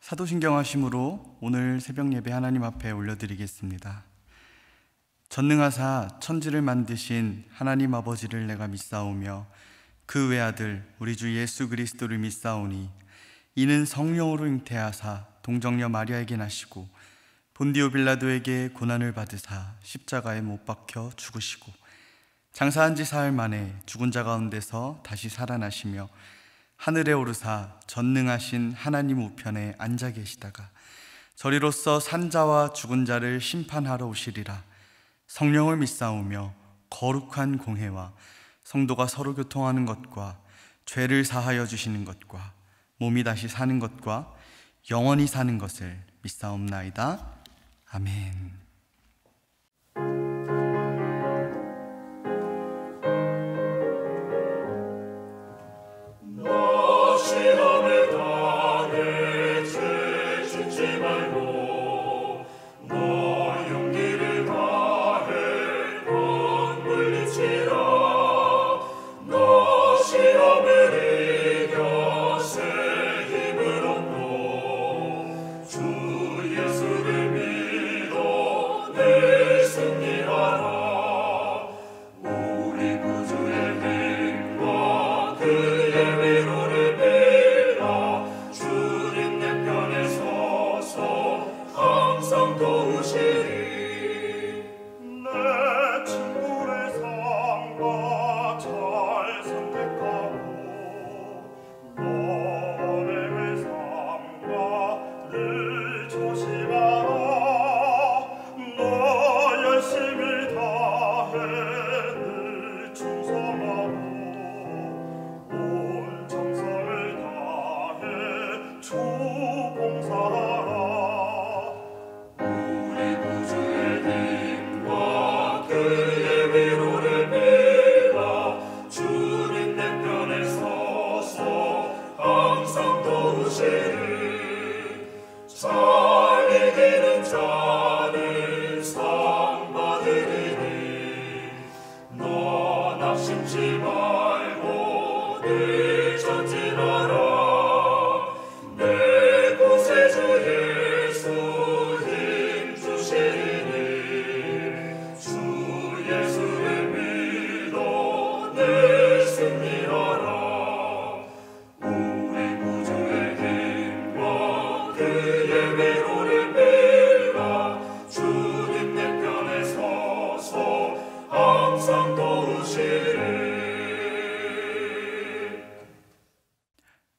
사도신경 하심으로 오늘 새벽 예배 하나님 앞에 올려드리겠습니다. 전능하사 천지를 만드신 하나님 아버지를 내가 믿사오며 그 외아들 우리 주 예수 그리스도를 믿사오니 이는 성령으로 잉태하사 동정녀 마리아에게 나시고 본디오 빌라도에게 고난을 받으사 십자가에 못 박혀 죽으시고 장사한 지 사흘 만에 죽은 자 가운데서 다시 살아나시며 하늘에 오르사 전능하신 하나님 우편에 앉아 계시다가 저리로서 산자와 죽은 자를 심판하러 오시리라. 성령을 믿사오며 거룩한 공회와 성도가 서로 교통하는 것과 죄를 사하여 주시는 것과 몸이 다시 사는 것과 영원히 사는 것을 믿사옵나이다. 아멘.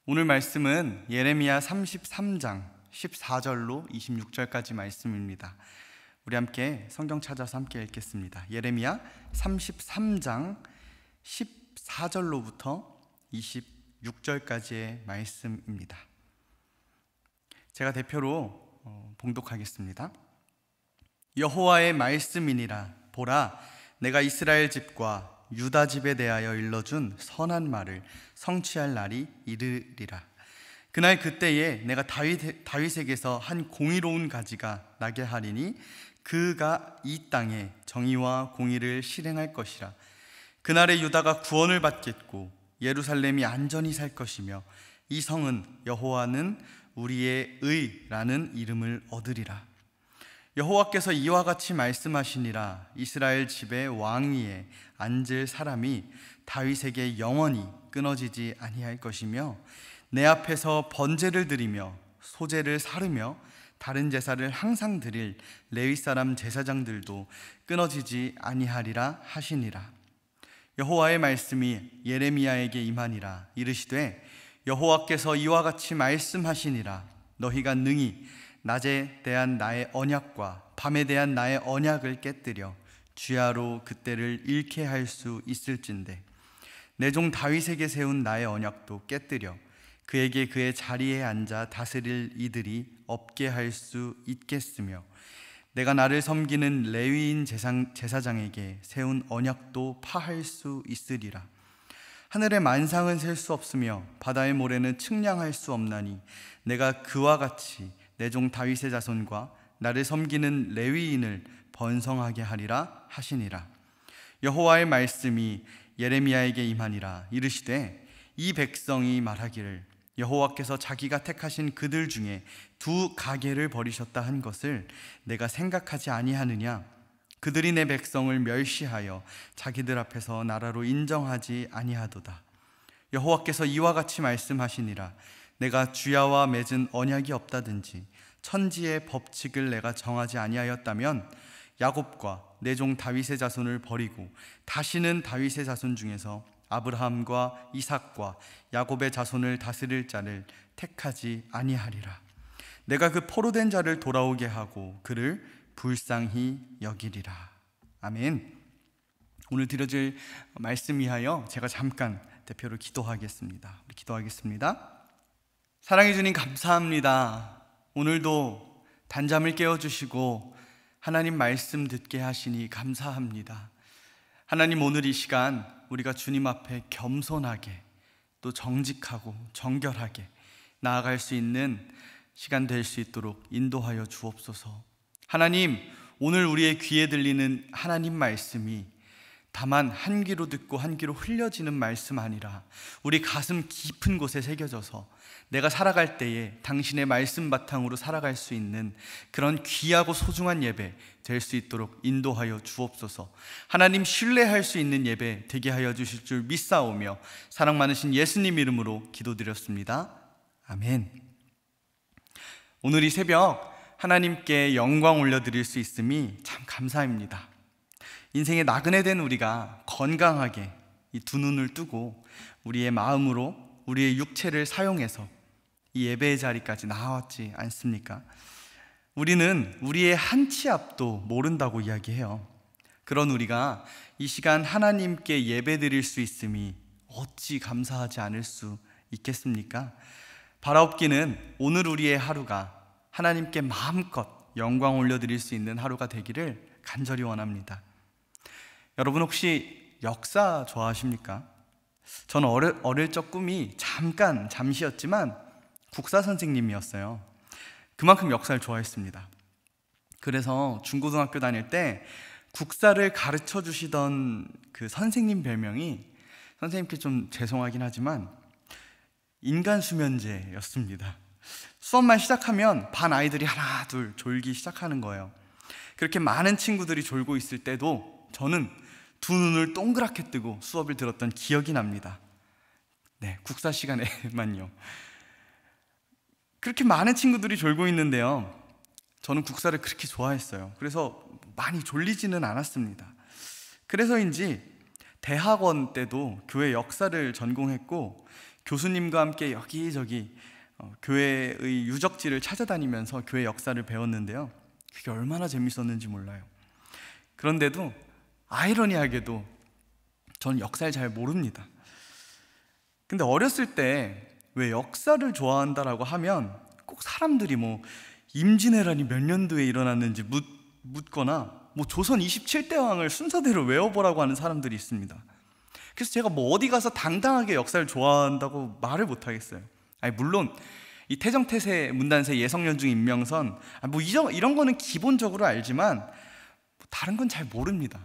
오늘 말씀은 예레미야 33장 14절로 26절까지 말씀입니다. 우리 함께 성경 찾아서 함께 읽겠습니다. 예레미야 33장 14절로부터 26절까지의 말씀입니다. 제가 대표로 봉독하겠습니다. 여호와의 말씀이니라. 보라, 내가 이스라엘 집과 유다 집에 대하여 일러준 선한 말을 성취할 날이 이르리라. 그날 그때에 내가 다윗에게서 한 공의로운 가지가 나게 하리니 그가 이 땅에 정의와 공의를 실행할 것이라. 그날에 유다가 구원을 받겠고 예루살렘이 안전히 살 것이며 이 성은 여호와는 우리의 의라는 이름을 얻으리라. 여호와께서 이와 같이 말씀하시니라. 이스라엘 집의 왕 위에 앉을 사람이 다윗에게 영원히 끊어지지 아니할 것이며 내 앞에서 번제를 드리며 소제를 사르며 다른 제사를 항상 드릴 레위 사람 제사장들도 끊어지지 아니하리라 하시니라. 여호와의 말씀이 예레미야에게 임하니라. 이르시되 여호와께서 이와 같이 말씀하시니라. 너희가 능히 낮에 대한 나의 언약과 밤에 대한 나의 언약을 깨뜨려 주야로 그때를 잃게 할 수 있을진데 내 종 다윗에게 세운 나의 언약도 깨뜨려 그에게 그의 자리에 앉아 다스릴 이들이 없게 할 수 있겠으며 내가 나를 섬기는 레위인 제사장에게 세운 언약도 파할 수 있으리라. 하늘의 만상은 셀 수 없으며 바다의 모래는 측량할 수 없나니 내가 그와 같이 내 종 다윗의 자손과 나를 섬기는 레위인을 번성하게 하리라 하시니라. 여호와의 말씀이 예레미야에게 임하니라. 이르시되 이 백성이 말하기를 여호와께서 자기가 택하신 그들 중에 두 가게를 버리셨다 한 것을 내가 생각하지 아니하느냐? 그들이 내 백성을 멸시하여 자기들 앞에서 나라로 인정하지 아니하도다. 여호와께서 이와 같이 말씀하시니라. 내가 주야와 맺은 언약이 없다든지 천지의 법칙을 내가 정하지 아니하였다면 야곱과 내 종 다윗의 자손을 버리고 다시는 다윗의 자손 중에서 아브라함과 이삭과 야곱의 자손을 다스릴 자를 택하지 아니하리라. 내가 그 포로된 자를 돌아오게 하고 그를 불쌍히 여기리라. 아멘. 오늘 드려질 말씀 위하여 제가 잠깐 대표로 기도하겠습니다. 우리 기도하겠습니다. 사랑해 주님 감사합니다. 오늘도 단잠을 깨워주시고 하나님 말씀 듣게 하시니 감사합니다. 하나님, 오늘 이 시간 우리가 주님 앞에 겸손하게 또 정직하고 정결하게 나아갈 수 있는 시간 될 수 있도록 인도하여 주옵소서. 하나님, 오늘 우리의 귀에 들리는 하나님 말씀이 다만 한 귀로 듣고 한 귀로 흘려지는 말씀 아니라 우리 가슴 깊은 곳에 새겨져서 내가 살아갈 때에 당신의 말씀 바탕으로 살아갈 수 있는 그런 귀하고 소중한 예배 될 수 있도록 인도하여 주옵소서. 하나님, 신뢰할 수 있는 예배 되게 하여 주실 줄 믿사오며 사랑 많으신 예수님 이름으로 기도드렸습니다. 아멘. 오늘 이 새벽 하나님께 영광 올려드릴 수 있음이 참 감사합니다. 인생의 나그네 된 우리가 건강하게 이 두 눈을 뜨고 우리의 마음으로 우리의 육체를 사용해서 이 예배의 자리까지 나왔지 않습니까? 우리는 우리의 한 치 앞도 모른다고 이야기해요. 그런 우리가 이 시간 하나님께 예배 드릴 수 있음이 어찌 감사하지 않을 수 있겠습니까? 바라옵기는 오늘 우리의 하루가 하나님께 마음껏 영광 올려드릴 수 있는 하루가 되기를 간절히 원합니다. 여러분, 혹시 역사 좋아하십니까? 저는 어릴 적 꿈이 잠시였지만 국사 선생님이었어요. 그만큼 역사를 좋아했습니다. 그래서 중고등학교 다닐 때 국사를 가르쳐 주시던 그 선생님 별명이, 선생님께 좀 죄송하긴 하지만 인간수면제였습니다. 수업만 시작하면 반 아이들이 하나 둘 졸기 시작하는 거예요. 그렇게 많은 친구들이 졸고 있을 때도 저는 두 눈을 동그랗게 뜨고 수업을 들었던 기억이 납니다. 네, 국사 시간에만요. 그렇게 많은 친구들이 졸고 있는데요, 저는 국사를 그렇게 좋아했어요. 그래서 많이 졸리지는 않았습니다. 그래서인지 대학원 때도 교회 역사를 전공했고 교수님과 함께 여기저기 교회의 유적지를 찾아다니면서 교회 역사를 배웠는데요, 그게 얼마나 재밌었는지 몰라요. 그런데도 아이러니하게도 저는 역사를 잘 모릅니다. 근데 어렸을 때 왜 역사를 좋아한다라고 하면 꼭 사람들이 뭐 임진왜란이 몇 년도에 일어났는지 묻거나 뭐 조선 27대 왕을 순서대로 외워보라고 하는 사람들이 있습니다. 그래서 제가 뭐 어디 가서 당당하게 역사를 좋아한다고 말을 못하겠어요. 아니, 물론 이 태정태세, 문단세, 예성연중, 임명선 뭐 이런 거는 기본적으로 알지만 다른 건 잘 모릅니다.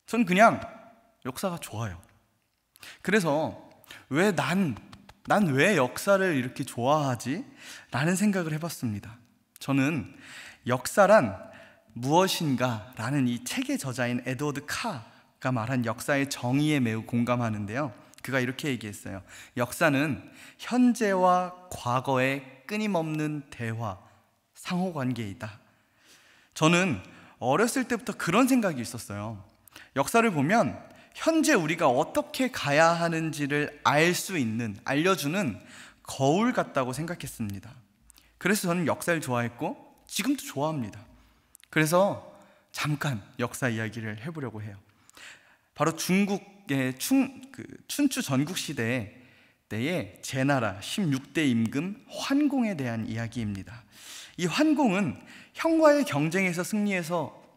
전 그냥 역사가 좋아요. 그래서 난 왜 역사를 이렇게 좋아하지? 라는 생각을 해봤습니다. 저는 역사란 무엇인가 라는 이 책의 저자인 에드워드 카가 말한 역사의 정의에 매우 공감하는데요, 그가 이렇게 얘기했어요. 역사는 현재와 과거의 끊임없는 대화, 상호관계이다. 저는 어렸을 때부터 그런 생각이 있었어요. 역사를 보면 현재 우리가 어떻게 가야 하는지를 알려주는 거울 같다고 생각했습니다. 그래서 저는 역사를 좋아했고 지금도 좋아합니다. 그래서 잠깐 역사 이야기를 해보려고 해요. 바로 중국의 춘추 전국시대 때의 제나라 16대 임금 환공에 대한 이야기입니다. 이 환공은 형과의 경쟁에서 승리해서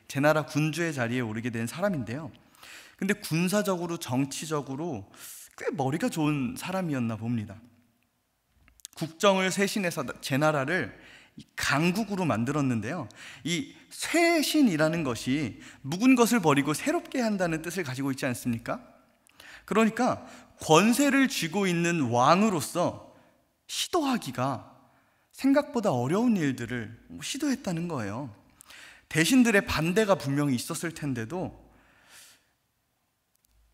제나라 군주의 자리에 오르게 된 사람인데요, 근데 군사적으로 정치적으로 꽤 머리가 좋은 사람이었나 봅니다. 국정을 쇄신해서 제나라를 강국으로 만들었는데요, 이 쇄신이라는 것이 묵은 것을 버리고 새롭게 한다는 뜻을 가지고 있지 않습니까? 그러니까 권세를 쥐고 있는 왕으로서 시도하기가 생각보다 어려운 일들을 시도했다는 거예요. 대신들의 반대가 분명히 있었을 텐데도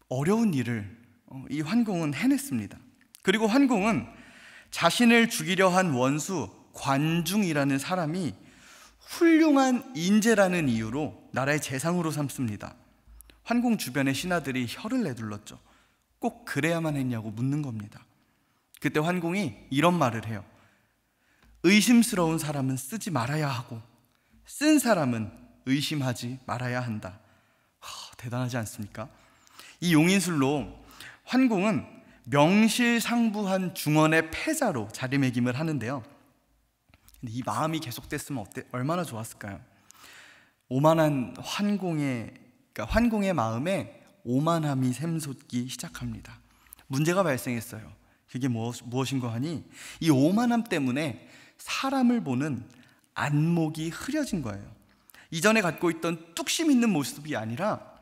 어려운 일을 이 환공은 해냈습니다. 그리고 환공은 자신을 죽이려 한 원수 관중이라는 사람이 훌륭한 인재라는 이유로 나라의 재상으로 삼습니다. 환공 주변의 신하들이 혀를 내둘렀죠. 꼭 그래야만 했냐고 묻는 겁니다. 그때 환공이 이런 말을 해요. 의심스러운 사람은 쓰지 말아야 하고 쓴 사람은 의심하지 말아야 한다. 대단하지 않습니까? 이 용인술로 환공은 명실상부한 중원의 패자로 자리매김을 하는데요. 근데 이 마음이 계속됐으면 얼마나 좋았을까요? 오만한 환공의 마음에 오만함이 샘솟기 시작합니다. 문제가 발생했어요. 그게 무엇인가 하니 이 오만함 때문에 사람을 보는 안목이 흐려진 거예요. 이전에 갖고 있던 뚝심 있는 모습이 아니라,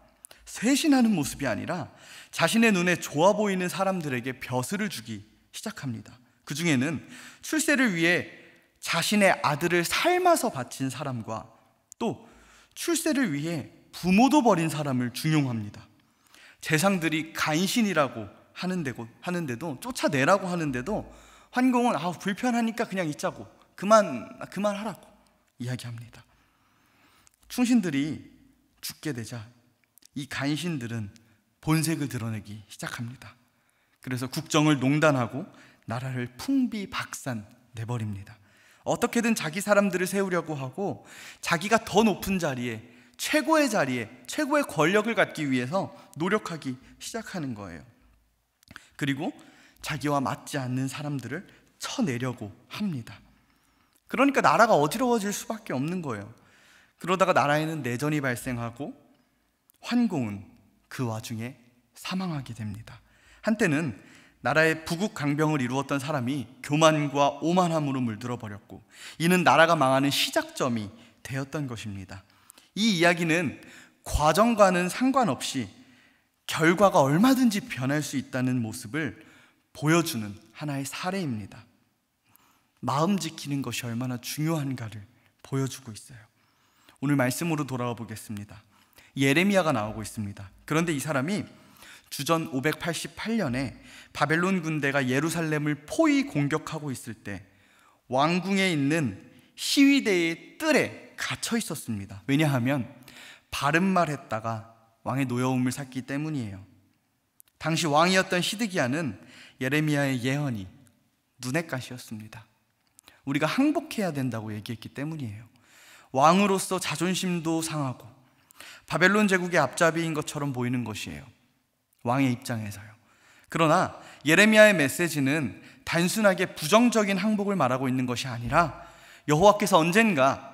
쇄신하는 모습이 아니라 자신의 눈에 좋아 보이는 사람들에게 벼슬을 주기 시작합니다. 그 중에는 출세를 위해 자신의 아들을 삶아서 바친 사람과 또 출세를 위해 부모도 버린 사람을 중용합니다. 재상들이 간신이라고 하는데도 쫓아내라고 하는데도 환공은 불편하니까 그냥 있자고 그만하라고 이야기합니다. 충신들이 죽게 되자 이 간신들은 본색을 드러내기 시작합니다. 그래서 국정을 농단하고 나라를 풍비박산 내버립니다. 어떻게든 자기 사람들을 세우려고 하고 자기가 더 높은 자리에, 최고의 권력을 갖기 위해서 노력하기 시작하는 거예요. 그리고 자기와 맞지 않는 사람들을 쳐내려고 합니다. 그러니까 나라가 어지러워질 수밖에 없는 거예요. 그러다가 나라에는 내전이 발생하고 환공은 그 와중에 사망하게 됩니다. 한때는 나라의 부국 강병을 이루었던 사람이 교만과 오만함으로 물들어 버렸고, 이는 나라가 망하는 시작점이 되었던 것입니다. 이 이야기는 과정과는 상관없이 결과가 얼마든지 변할 수 있다는 모습을 보여주는 하나의 사례입니다. 마음 지키는 것이 얼마나 중요한가를 보여주고 있어요. 오늘 말씀으로 돌아와 보겠습니다. 예레미야가 나오고 있습니다. 그런데 이 사람이 주전 588년에 바벨론 군대가 예루살렘을 포위 공격하고 있을 때 왕궁에 있는 시위대의 뜰에 갇혀 있었습니다. 왜냐하면 바른 말 했다가 왕의 노여움을 샀기 때문이에요. 당시 왕이었던 시드기야는 예레미야의 예언이 눈의 가시였습니다. 우리가 항복해야 된다고 얘기했기 때문이에요. 왕으로서 자존심도 상하고 바벨론 제국의 앞잡이인 것처럼 보이는 것이에요. 왕의 입장에서요. 그러나 예레미야의 메시지는 단순하게 부정적인 항복을 말하고 있는 것이 아니라 여호와께서 언젠가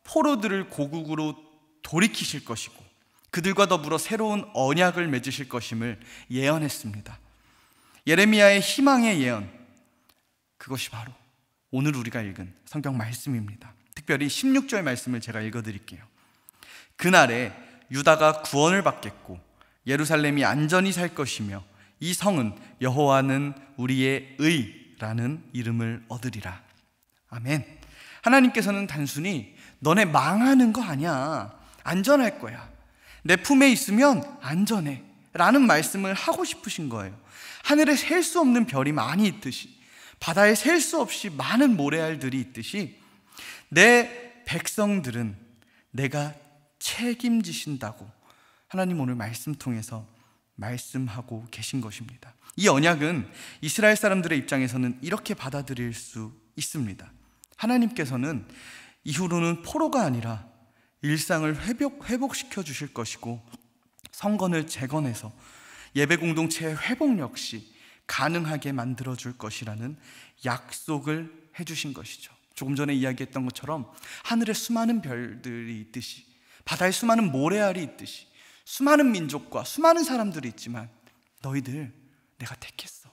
포로들을 고국으로 돌이키실 것이고 그들과 더불어 새로운 언약을 맺으실 것임을 예언했습니다. 예레미야의 희망의 예언, 그것이 바로 오늘 우리가 읽은 성경 말씀입니다. 특별히 16절 말씀을 제가 읽어드릴게요. 그날에 유다가 구원을 받겠고 예루살렘이 안전히 살 것이며 이 성은 여호와는 우리의 의라는 이름을 얻으리라. 아멘. 하나님께서는 단순히 너네 망하는 거 아니야, 안전할 거야, 내 품에 있으면 안전해 라는 말씀을 하고 싶으신 거예요. 하늘에 셀 수 없는 별이 많이 있듯이, 바다에 셀 수 없이 많은 모래알들이 있듯이 내 백성들은 내가 책임지신다고 하나님 오늘 말씀 통해서 말씀하고 계신 것입니다. 이 언약은 이스라엘 사람들의 입장에서는 이렇게 받아들일 수 있습니다. 하나님께서는 이후로는 포로가 아니라 일상을 회복시켜 주실 것이고 성건을 재건해서 예배 공동체의 회복 역시 가능하게 만들어 줄 것이라는 약속을 해주신 것이죠. 조금 전에 이야기했던 것처럼 하늘에 수많은 별들이 있듯이 바다에 수많은 모래알이 있듯이 수많은 민족과 수많은 사람들이 있지만 너희들 내가 택했어,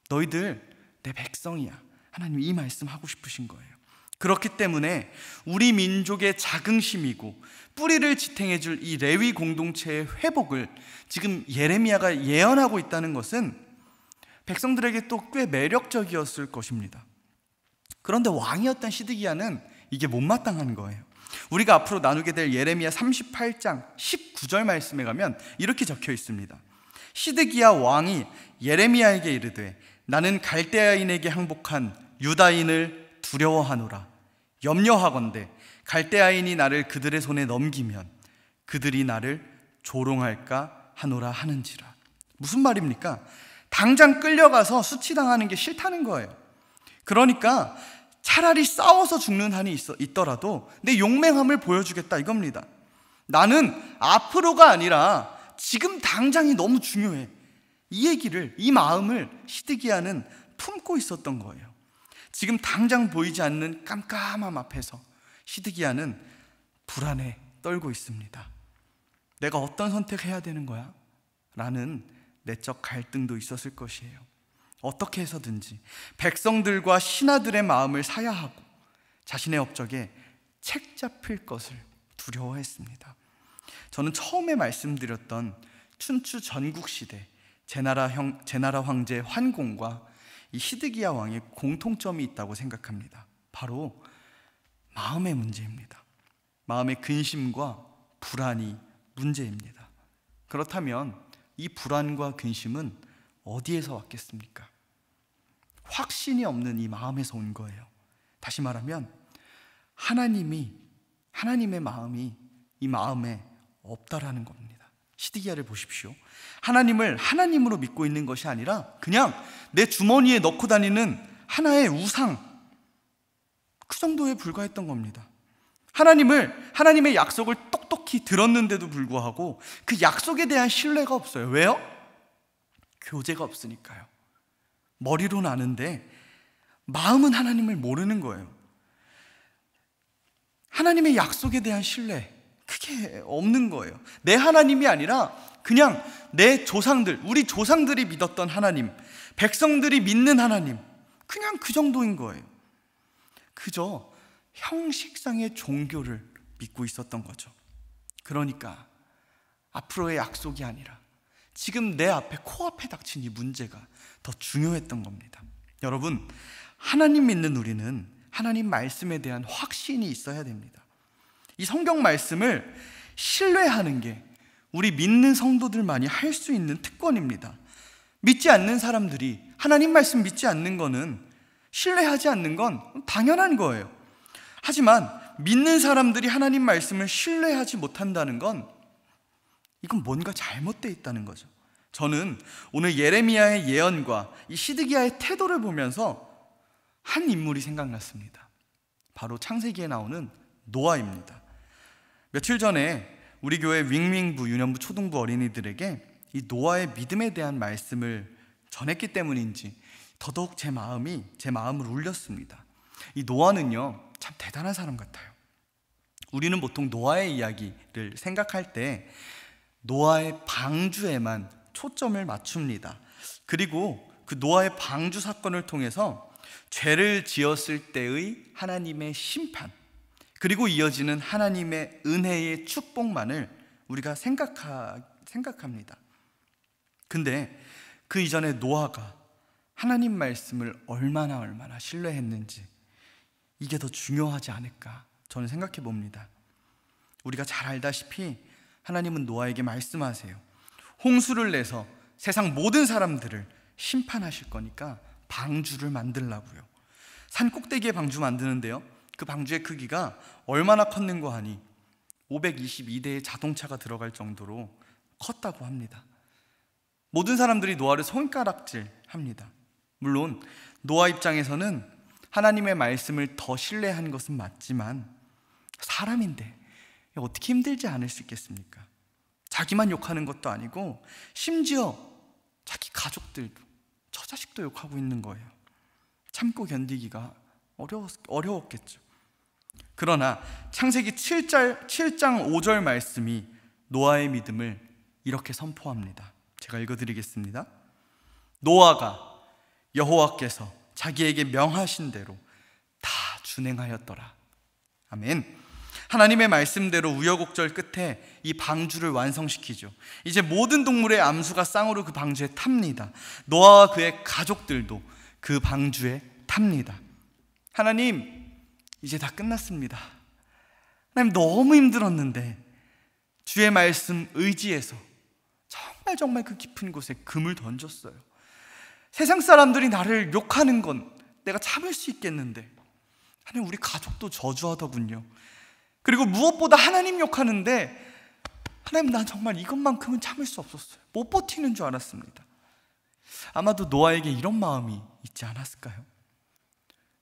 너희들 내 백성이야. 하나님 이 말씀 하고 싶으신 거예요. 그렇기 때문에 우리 민족의 자긍심이고 뿌리를 지탱해 줄 이 레위 공동체의 회복을 지금 예레미야가 예언하고 있다는 것은 백성들에게 또 꽤 매력적이었을 것입니다. 그런데 왕이었던 시드기야는 이게 못마땅한 거예요. 우리가 앞으로 나누게 될 예레미야 38장 19절 말씀에 가면 이렇게 적혀 있습니다. 시드기야 왕이 예레미야에게 이르되 나는 갈대아인에게 항복한 유다인을 두려워하노라. 염려하건대 갈대아인이 나를 그들의 손에 넘기면 그들이 나를 조롱할까 하노라 하는지라. 무슨 말입니까? 당장 끌려가서 수치당하는 게 싫다는 거예요. 그러니까 차라리 싸워서 죽는 한이 있더라도 내 용맹함을 보여주겠다 이겁니다. 나는 앞으로가 아니라 지금 당장이 너무 중요해. 이 얘기를, 이 마음을 시드기야는 품고 있었던 거예요. 지금 당장 보이지 않는 깜깜함 앞에서 시드기야는 불안에 떨고 있습니다. 내가 어떤 선택해야 되는 거야? 라는 내적 갈등도 있었을 것이에요. 어떻게 해서든지 백성들과 신하들의 마음을 사야 하고 자신의 업적에 책 잡힐 것을 두려워했습니다. 저는 처음에 말씀드렸던 춘추 전국시대 제나라 황제 환공과 이 시드기야 왕의 공통점이 있다고 생각합니다. 바로 마음의 문제입니다. 마음의 근심과 불안이 문제입니다. 그렇다면 이 불안과 근심은 어디에서 왔겠습니까? 확신이 없는 이 마음에서 온 거예요. 다시 말하면 하나님의 마음이 이 마음에 없다라는 겁니다. 시드기야를 보십시오. 하나님을 하나님으로 믿고 있는 것이 아니라 그냥 내 주머니에 넣고 다니는 하나의 우상, 그 정도에 불과했던 겁니다. 하나님의 약속을 똑똑히 들었는데도 불구하고 그 약속에 대한 신뢰가 없어요. 왜요? 교제가 없으니까요. 머리로는 아는데 마음은 하나님을 모르는 거예요. 하나님의 약속에 대한 신뢰, 그게 없는 거예요. 내 하나님이 아니라 그냥 내 조상들, 우리 조상들이 믿었던 하나님, 백성들이 믿는 하나님, 그냥 그 정도인 거예요. 그저 형식상의 종교를 믿고 있었던 거죠. 그러니까 앞으로의 약속이 아니라 지금 내 앞에, 코앞에 닥친 이 문제가 더 중요했던 겁니다. 여러분, 하나님 믿는 우리는 하나님 말씀에 대한 확신이 있어야 됩니다. 이 성경 말씀을 신뢰하는 게 우리 믿는 성도들만이 할 수 있는 특권입니다. 믿지 않는 사람들이 하나님 말씀 믿지 않는 거는, 신뢰하지 않는 건 당연한 거예요. 하지만 믿는 사람들이 하나님 말씀을 신뢰하지 못한다는 건 이건 뭔가 잘못되어 있다는 거죠. 저는 오늘 예레미야의 예언과 이 시드기야의 태도를 보면서 한 인물이 생각났습니다. 바로 창세기에 나오는 노아입니다. 며칠 전에 우리 교회 윙윙부, 유년부, 초등부 어린이들에게 이 노아의 믿음에 대한 말씀을 전했기 때문인지 더더욱 제 마음을 울렸습니다. 이 노아는요, 참 대단한 사람 같아요. 우리는 보통 노아의 이야기를 생각할 때 노아의 방주에만 초점을 맞춥니다. 그리고 그 노아의 방주 사건을 통해서 죄를 지었을 때의 하나님의 심판, 그리고 이어지는 하나님의 은혜의 축복만을 우리가 생각합니다. 근데 그 이전에 노아가 하나님 말씀을 얼마나 신뢰했는지, 이게 더 중요하지 않을까 저는 생각해 봅니다. 우리가 잘 알다시피 하나님은 노아에게 말씀하세요. 홍수를 내서 세상 모든 사람들을 심판하실 거니까 방주를 만들라고요. 산 꼭대기에 방주 만드는데요, 그 방주의 크기가 얼마나 컸는고 하니 522대의 자동차가 들어갈 정도로 컸다고 합니다. 모든 사람들이 노아를 손가락질합니다. 물론 노아 입장에서는 하나님의 말씀을 더 신뢰한 것은 맞지만 사람인데 어떻게 힘들지 않을 수 있겠습니까? 자기만 욕하는 것도 아니고 심지어 자기 가족들도, 처자식도 욕하고 있는 거예요. 참고 견디기가 어려웠겠죠. 그러나 창세기 7장 5절 말씀이 노아의 믿음을 이렇게 선포합니다. 제가 읽어드리겠습니다. 노아가 여호와께서 자기에게 명하신 대로 다 준행하였더라. 아멘. 하나님의 말씀대로 우여곡절 끝에 이 방주를 완성시키죠. 이제 모든 동물의 암수가 쌍으로 그 방주에 탑니다. 노아와 그의 가족들도 그 방주에 탑니다. 하나님, 이제 다 끝났습니다. 하나님, 너무 힘들었는데 주의 말씀 의지해서 정말 그 깊은 곳에 금을 던졌어요. 세상 사람들이 나를 욕하는 건 내가 참을 수 있겠는데 하나님, 우리 가족도 저주하더군요. 그리고 무엇보다 하나님 욕하는데 하나님, 난 정말 이것만큼은 참을 수 없었어요. 못 버티는 줄 알았습니다. 아마도 노아에게 이런 마음이 있지 않았을까요?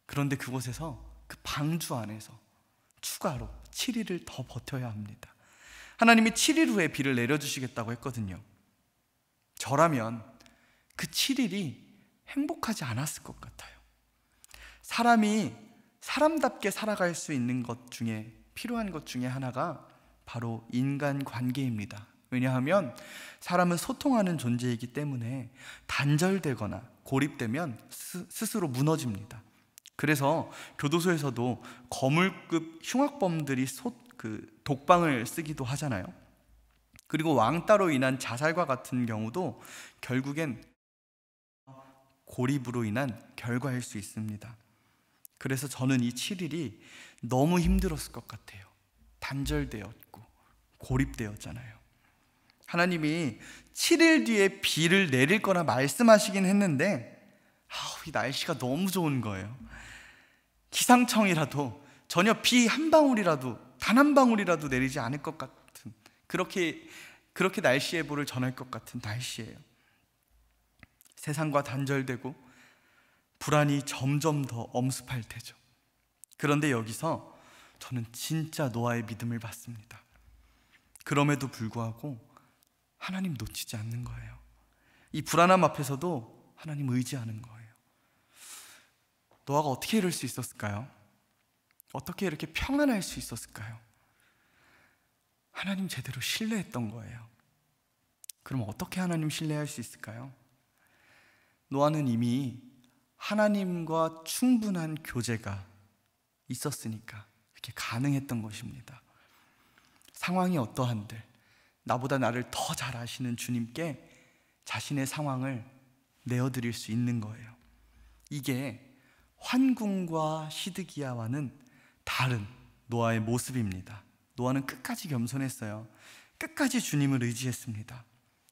그런데 그곳에서, 그 방주 안에서 추가로 7일을 더 버텨야 합니다. 하나님이 7일 후에 비를 내려주시겠다고 했거든요. 저라면 그 7일이 행복하지 않았을 것 같아요. 사람이 사람답게 살아갈 수 있는 것 중에, 필요한 것 중에 하나가 바로 인간관계입니다. 왜냐하면 사람은 소통하는 존재이기 때문에 단절되거나 고립되면 스스로 무너집니다. 그래서 교도소에서도 거물급 흉악범들이 독방을 쓰기도 하잖아요. 그리고 왕따로 인한 자살과 같은 경우도 결국엔 고립으로 인한 결과일 수 있습니다. 그래서 저는 이 7일이 너무 힘들었을 것 같아요. 단절되었고 고립되었잖아요. 하나님이 7일 뒤에 비를 내릴 거라 말씀하시긴 했는데 이 날씨가 너무 좋은 거예요. 기상청이라도 전혀 비 한 방울이라도, 단 한 방울이라도 내리지 않을 것 같은, 그렇게 날씨 예보를 전할 것 같은 날씨예요. 세상과 단절되고 불안이 점점 더 엄습할 테죠. 그런데 여기서 저는 진짜 노아의 믿음을 봤습니다. 그럼에도 불구하고 하나님 놓치지 않는 거예요. 이 불안함 앞에서도 하나님 의지하는 거예요. 노아가 어떻게 이럴 수 있었을까요? 어떻게 이렇게 평안할 수 있었을까요? 하나님 제대로 신뢰했던 거예요. 그럼 어떻게 하나님 신뢰할 수 있을까요? 노아는 이미 하나님과 충분한 교제가 있었으니까 이렇게 가능했던 것입니다. 상황이 어떠한들 나보다 나를 더 잘 아시는 주님께 자신의 상황을 내어드릴 수 있는 거예요. 이게 환궁과 시드기야와는 다른 노아의 모습입니다. 노아는 끝까지 겸손했어요. 끝까지 주님을 의지했습니다.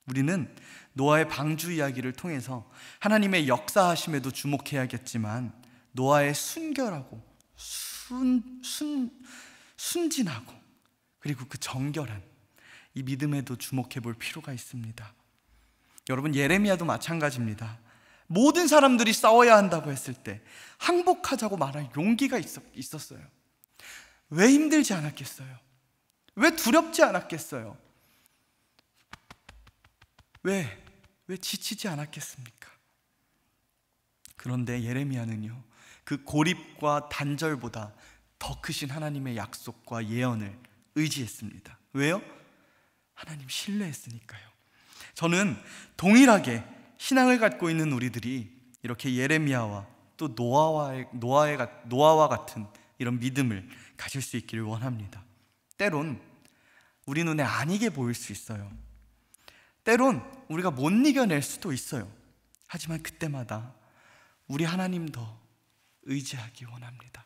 우리는 노아의 방주 이야기를 통해서 하나님의 역사하심에도 주목해야겠지만 노아의 순결하고 순진하고 그리고 그 정결한 이 믿음에도 주목해 볼 필요가 있습니다. 여러분, 예레미야도 마찬가지입니다. 모든 사람들이 싸워야 한다고 했을 때 항복하자고 말할 용기가 있었어요. 왜 힘들지 않았겠어요? 왜 두렵지 않았겠어요? 왜 지치지 않았겠습니까? 그런데 예레미야는요, 그 고립과 단절보다 더 크신 하나님의 약속과 예언을 의지했습니다. 왜요? 하나님 신뢰했으니까요. 저는 동일하게 신앙을 갖고 있는 우리들이 이렇게 예레미야와 또 노아와 같은 이런 믿음을 가질 수 있기를 원합니다. 때론 우리 눈에 아니게 보일 수 있어요. 때론 우리가 못 이겨낼 수도 있어요. 하지만 그때마다 우리 하나님 더 의지하기 원합니다.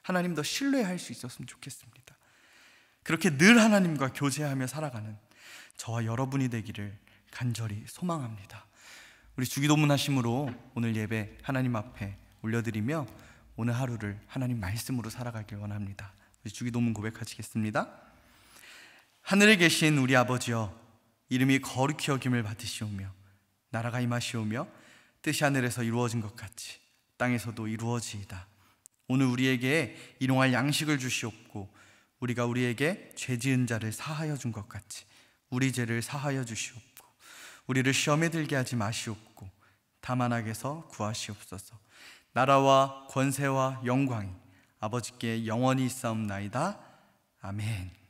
하나님 더 신뢰할 수 있었으면 좋겠습니다. 그렇게 늘 하나님과 교제하며 살아가는 저와 여러분이 되기를 간절히 소망합니다. 우리 주기도문 하심으로 오늘 예배 하나님 앞에 올려드리며 오늘 하루를 하나님 말씀으로 살아가길 원합니다. 우리 주기도문 고백하시겠습니다. 하늘에 계신 우리 아버지여, 이름이 거룩히 여김을 받으시오며 나라가 임하시오며 뜻이 하늘에서 이루어진 것 같이 땅에서도 이루어지이다. 오늘 우리에게 일용할 양식을 주시옵고 우리가 우리에게 죄 지은 자를 사하여 준 것 같이 우리 죄를 사하여 주시옵고 우리를 시험에 들게 하지 마시옵고 다만 악에서 구하시옵소서. 나라와 권세와 영광이 아버지께 영원히 있사옵나이다. 아멘.